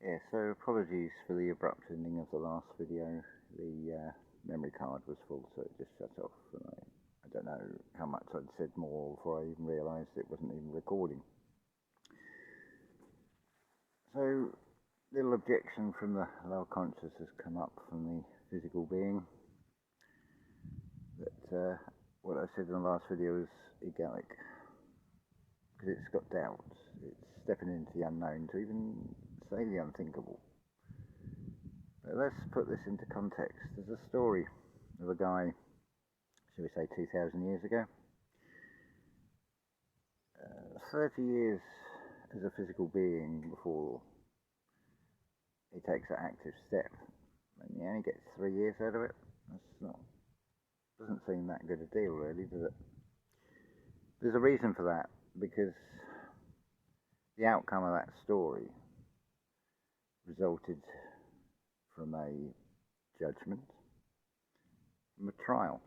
Yeah, so apologies for the abrupt ending of the last video. The memory card was full, so it just shut off. And I don't know how much I'd said more before I even realised it wasn't even recording. So, little objection from the lower conscious has come up from the physical being. That what I said in the last video is egoic, because it's got doubts. It's stepping into the unknown to even say the unthinkable. But let's put this into context. There's a story of a guy, shall we say 2,000 years ago, 30 years as a physical being before he takes that active step, and he only gets 3 years out of it. Doesn't seem that good a deal, really, does it? There's a reason for that, because the outcome of that story resulted from a judgment, from a trial.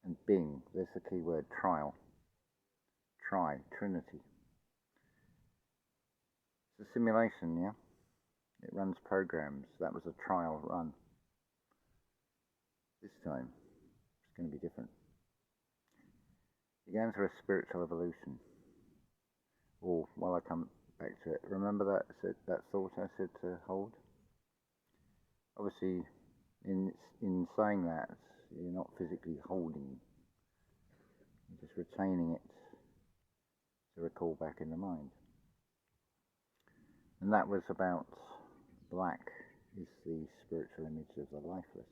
And Bing, there's the key word, trial. Trinity. It's a simulation, yeah? It runs programs. That was a trial run. This time, it's going to be different. You're going through a spiritual evolution. Or, while I come back to it, remember that thought I said to hold? Obviously, in saying that, you're not physically holding. You're just retaining it to recall back in the mind. And that was about black is the spiritual image of the lifeless.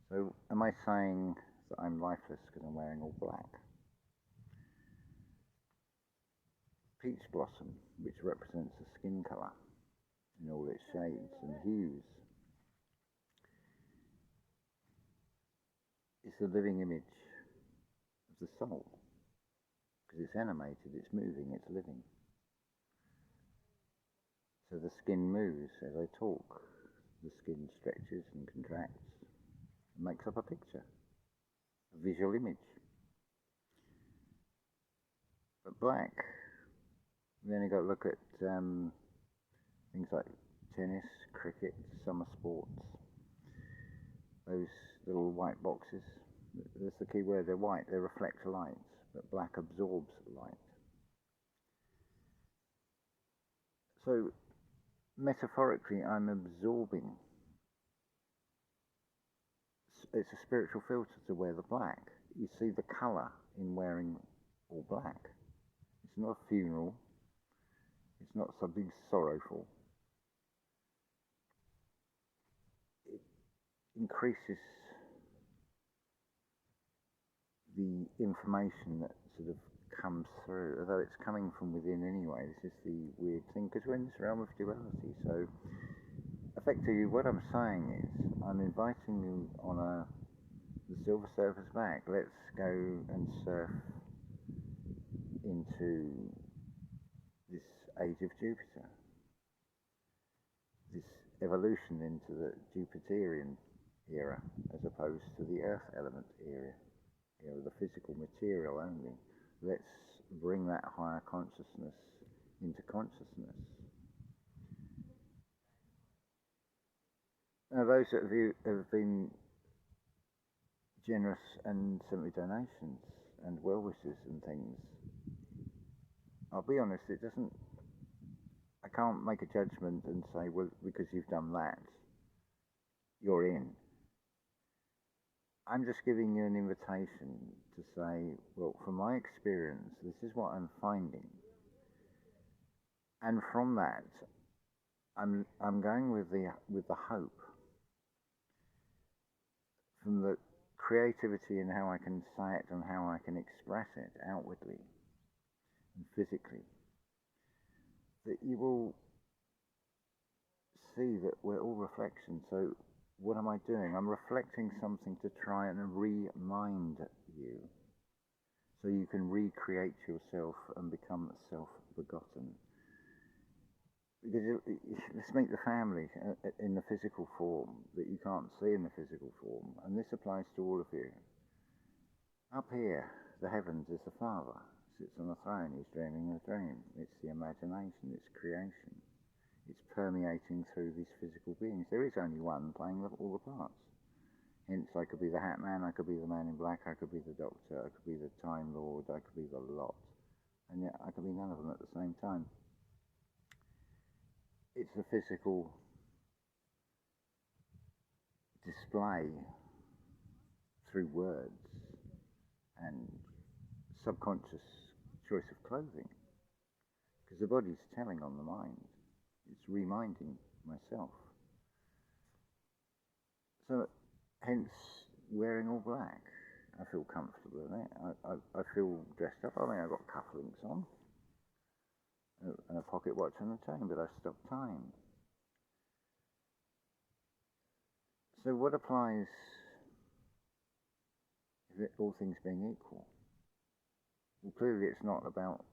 So am I saying that I'm lifeless because I'm wearing all black? Peach blossom, which represents the skin colour in all its shades and hues, is the living image of the soul. Because it's animated, it's moving, it's living. So the skin moves as I talk. The skin stretches and contracts and makes up a picture, a visual image. But black, we've only got to look at things like tennis, cricket, summer sports, those little white boxes. That's the key word, they're white, they reflect light, but black absorbs light. So, metaphorically, I'm absorbing. It's a spiritual filter to wear the black. You see the colour in wearing all black. It's not a funeral. It's not something sorrowful. It increases the information that sort of comes through, although it's coming from within anyway. This is the weird thing, because we're in this realm of duality. So, effectively, what I'm saying is, I'm inviting you on the silver surfer's back. Let's go and surf into this age of Jupiter, this evolution into the Jupiterian era, as opposed to the Earth element era, the physical material only. Let's bring that higher consciousness into consciousness. Now, those of you who have been generous and sent me donations and well wishes and things, I'll be honest, I can't make a judgment and say, well, because you've done that, you're in. I'm just giving you an invitation to say, well, from my experience, this is what I'm finding. And from that, I'm going with the hope, from the creativity in how I can say it and how I can express it outwardly and physically, that you will see that we're all reflections. So what am I doing? I'm reflecting something to try and remind you, so you can recreate yourself and become self-begotten. Because let's make the family in the physical form that you can't see in the physical form, and this applies to all of you. Up here, the heavens is the Father. sits on a throne, he's dreaming a dream. It's the imagination, it's creation. It's permeating through these physical beings. There is only one playing all the parts. Hence, I could be the Hat Man, I could be the Man in Black, I could be the Doctor, I could be the Time Lord, I could be the lot. And yet I could be none of them at the same time. It's a physical display through words and subconscious choice of clothing. Because the body's telling on the mind. It's reminding myself. So, hence, wearing all black. I feel comfortable in it. I feel dressed up. I mean, I've got cufflinks on and a pocket watch and a chain, but I stop time. So what applies if all things being equal? Well, clearly it's not about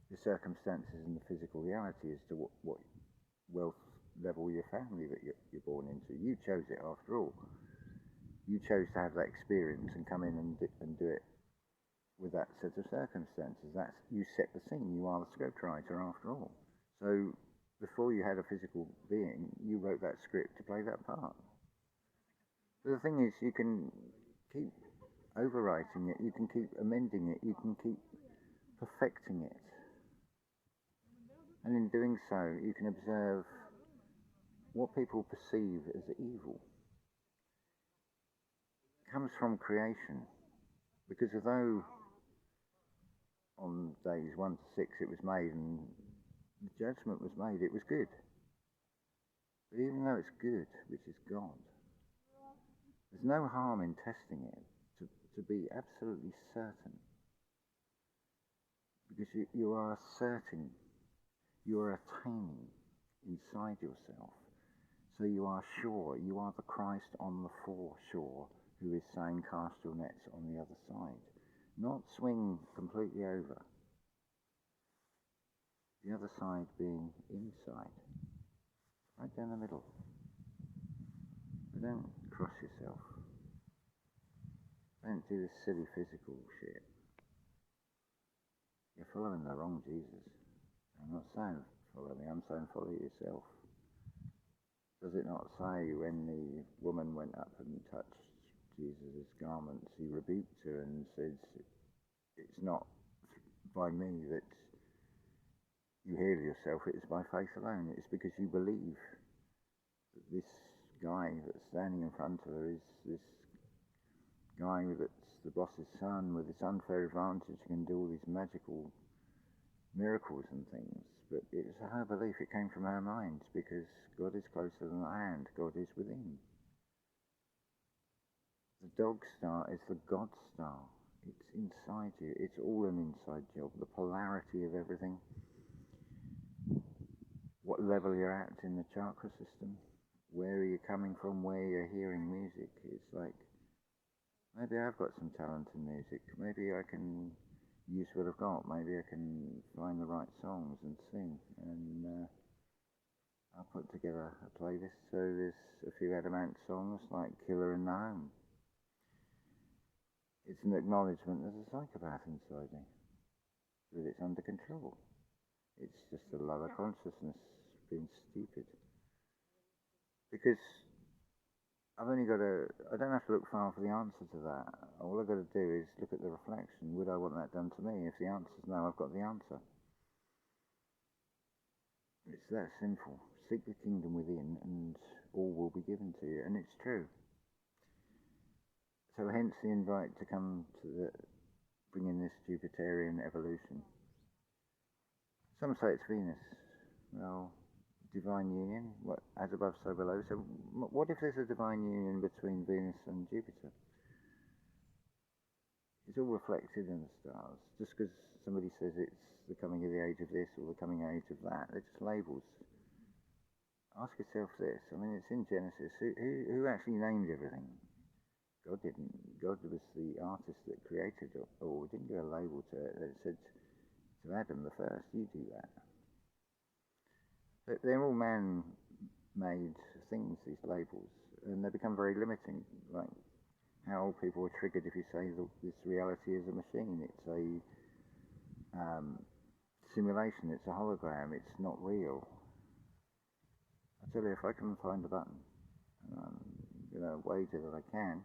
the circumstances and the physical reality as to what wealth level your family that you're born into. You chose it after all. You chose to have that experience and come in and do it with that set of circumstances. That's, you set the scene. You are the scriptwriter after all. So before you had a physical being, you wrote that script to play that part. But the thing is, you can keep overwriting it, you can keep amending it, you can keep perfecting it. And in doing so, you can observe what people perceive as evil. It comes from creation. Because although on days 1 to 6 it was made and the judgment was made, it was good. But even though it's good, which is God, there's no harm in testing it to be absolutely certain. Because you are asserting, you are attaining inside yourself. So you are sure, you are the Christ on the foreshore who is saying cast your nets on the other side. Not swing completely over. The other side being inside. Right down the middle. But don't cross yourself. Don't do this silly physical shit. You're following the wrong Jesus. I'm not saying follow me, I'm saying follow yourself. Does it not say when the woman went up and touched Jesus' garments, he rebuked her and said, it's not by me that you heal yourself, it is by faith alone. It's because you believe that this guy that's standing in front of her is this guy that's the boss's son with this unfair advantage, can do all these magical miracles and things. But it's her belief, it came from her mind, because God is closer than the hand, God is within. The dog star is the God star. It's inside you. It's all an inside job. The polarity of everything. What level you're at in the chakra system. Where are you coming from? Where you're hearing music. It's like, maybe I've got some talent in music. Maybe I can use what I've got. Maybe I can find the right songs and sing. And I'll put together a playlist. So there's a few Adamant songs like Killer in the Home. It's an acknowledgement there's a psychopath inside me, that it's under control. It's just a lower consciousness being stupid. Because I don't have to look far for the answer to that. All I've got to do is look at the reflection. Would I want that done to me? If the answer's no, I've got the answer. It's that simple. Seek the kingdom within and all will be given to you. And it's true. So hence the invite to come to bring in this Jupiterian evolution. Some say it's Venus. Well, divine union, as above so below. So what if there's a divine union between Venus and Jupiter? It's all reflected in the stars. Just because somebody says it's the coming of the age of this or the coming age of that, they're just labels. Ask yourself this. I mean, it's in Genesis. Who actually named everything? God didn't. God was the artist that created it, or didn't give a label to it. It said to Adam the first, you do that. But they're all man-made things, these labels, and they become very limiting. Like how people are triggered if you say that this reality is a machine. It's a um, simulation. It's a hologram. It's not real. I tell you, if I can find a button, and I'm going to wager that I can,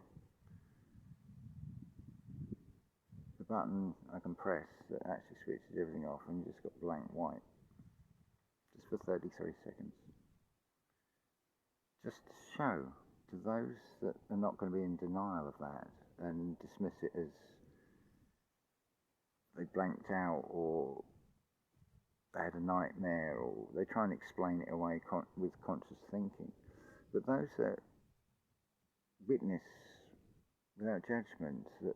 the button I can press that actually switches everything off, and you just got blank white, just for 33 seconds. Just to show to those that are not going to be in denial of that and dismiss it as they blanked out or they had a nightmare or they try and explain it away with conscious thinking. But those that witness without judgment that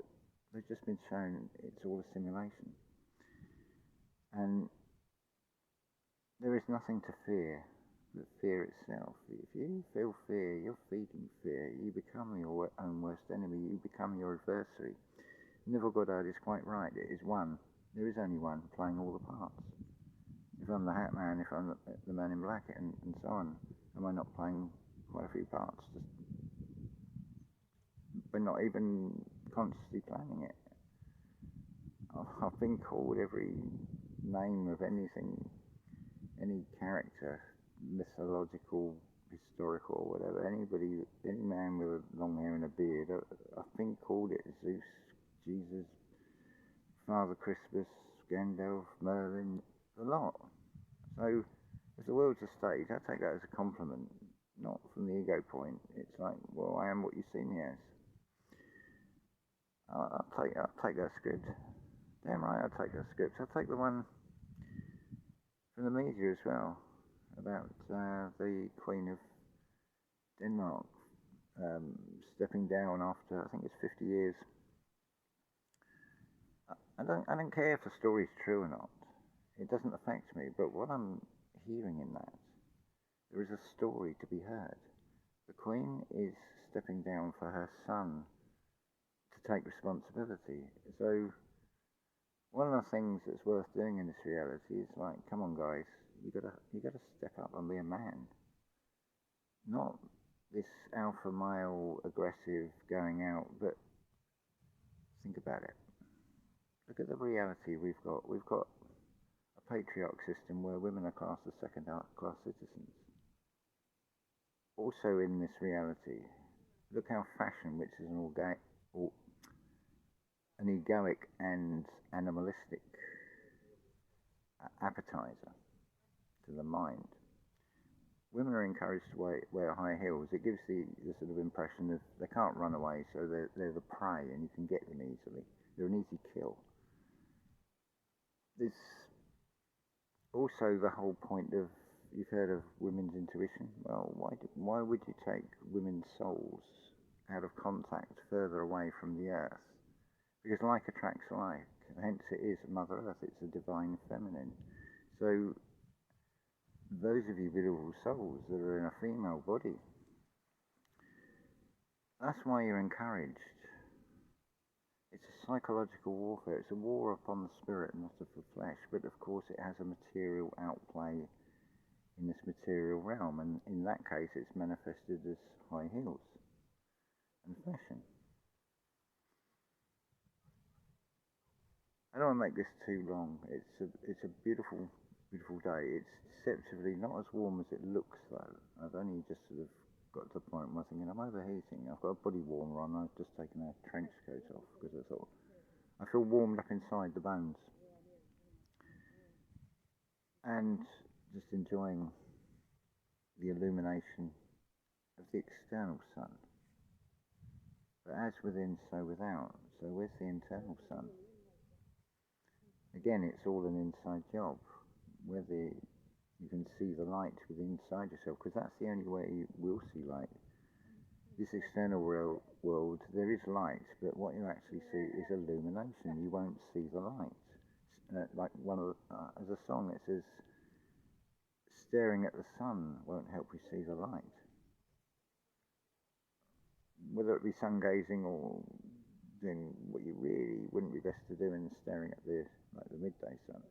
they've just been shown it's all a simulation. And there is nothing to fear but fear itself. If you feel fear, you're feeding fear. You become your own worst enemy. You become your adversary. Neville Goddard is quite right. It is one. There is only one playing all the parts. If I'm the Hat Man, if I'm the Man in Black, and so on, am I not playing quite a few parts? Just by not even consciously planning it. I've been called every name of anything, any character, mythological, historical, or whatever. Anybody, any man with long hair and a beard, I've been called it. Zeus, Jesus, Father Christmas, Gandalf, Merlin, a lot. So, if the world's a stage, I take that as a compliment, not from the ego point. It's like, well, I am what you see me as. I'll take that script. Damn right, I'll take that script. I'll take the one from the media as well about the Queen of Denmark stepping down after, I think it's 50 years. I don't care if the story's true or not. It doesn't affect me. But what I'm hearing in that, there is a story to be heard. The Queen is stepping down for her son to take responsibility. So one of the things that's worth doing in this reality is like, come on guys, you gotta step up and be a man. Not this alpha male aggressive going out, but think about it. Look at the reality we've got. We've got a patriarch system where women are classed as second-class citizens. Also in this reality, look how fashion, which is an egoic and animalistic appetizer to the mind. Women are encouraged to wear high heels. It gives the sort of impression of they can't run away, so they're the prey and you can get them easily. They're an easy kill. There's also the whole point of, you've heard of women's intuition. Well, why would you take women's souls out of contact further away from the earth? Because like attracts like, hence it is Mother Earth, it's a divine feminine. So those of you beautiful souls that are in a female body, that's why you're encouraged. It's a psychological warfare. It's a war upon the spirit, not of the flesh. But of course it has a material outplay in this material realm. And in that case it's manifested as high heels and fashion. I don't want to make this too long. It's a beautiful, beautiful day. It's deceptively not as warm as it looks though. I've only just sort of got to the point where I'm thinking I'm overheating. I've got a body warmer on. I've just taken a trench coat off because I thought I feel warmed up inside the bones. And just enjoying the illumination of the external sun. But as within, so without. So where's the internal sun? Again, it's all an inside job. Whether you can see the light within inside yourself, because that's the only way you will see light. This external world, there is light, but what you actually see is illumination. You won't see the light. Like one of as a song, it says, staring at the sun won't help you see the light. Whether it be sun gazing or doing what you really wouldn't be best to do in staring at the midday sun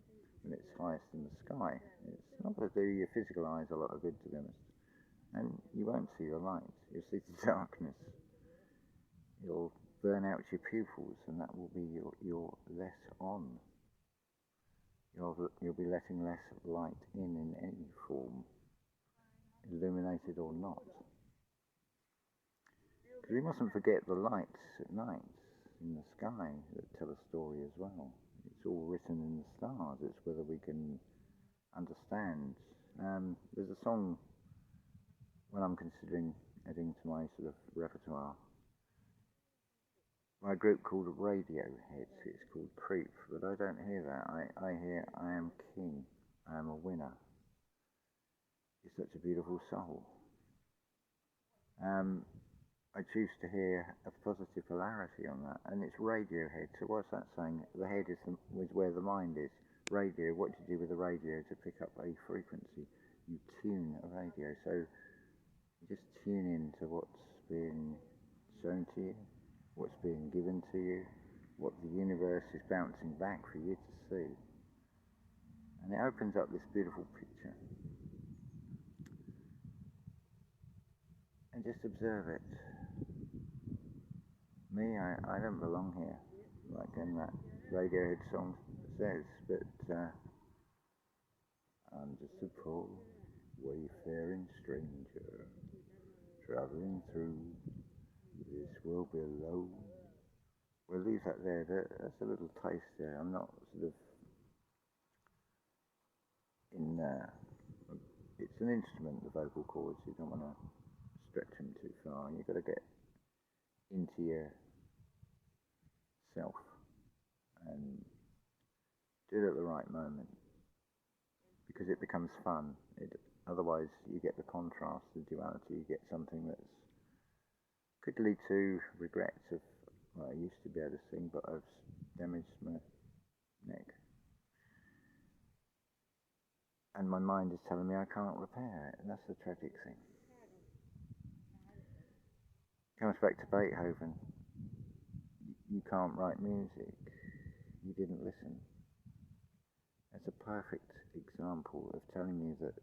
when it's highest in the sky, it's not going to do your physical eyes a lot of good, to be honest. And you won't see the light. You'll see the darkness. You'll burn out your pupils, and that will be your less on. you'll be letting less light in any form, illuminated or not. Because we mustn't forget the lights at night in the sky that tell a story as well. It's all written in the stars. It's whether we can understand. There's a song when I'm considering adding to my sort of repertoire by a group called Radiohead. It's called Creep, but I don't hear that. I hear I am king, I am a winner. It's such a beautiful soul. I choose to hear a positive polarity on that, and it's Radiohead. So what's that saying? The head is where the mind is. Radio, what do you do with the radio to pick up a frequency? You tune a radio, so you just tune in to what's being shown to you, what's being given to you, what the universe is bouncing back for you to see. And it opens up this beautiful picture. And just observe it. Me, I don't belong here, like in that Radiohead song says, but I'm just a poor, wayfaring stranger, travelling through this world below. We'll leave that there. That's a little taste there. I'm not sort of in. It's an instrument, the vocal cords. You don't want to stretch them too far. You've got to get into yourself and do it at the right moment, because it becomes fun. Otherwise, you get the contrast, the duality. You get something that's could lead to regrets of, well, I used to be able to sing, but I've damaged my neck. And my mind is telling me I can't repair it, and that's the tragic thing. Comes back to Beethoven. You can't write music. You didn't listen. That's a perfect example of telling me that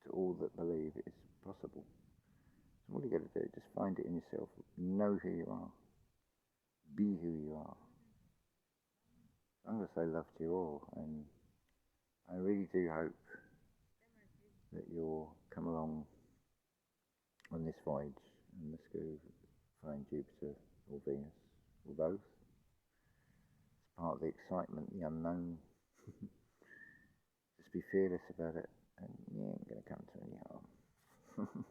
to all that believe it's possible. So all you got to do is just find it in yourself. Know who you are. Be who you are. I'm going to say love to you all, and I really do hope that you'll come along on this voyage and let's go find Jupiter or Venus or both. It's part of the excitement, the unknown. Just be fearless about it, and you ain't going to come to any harm.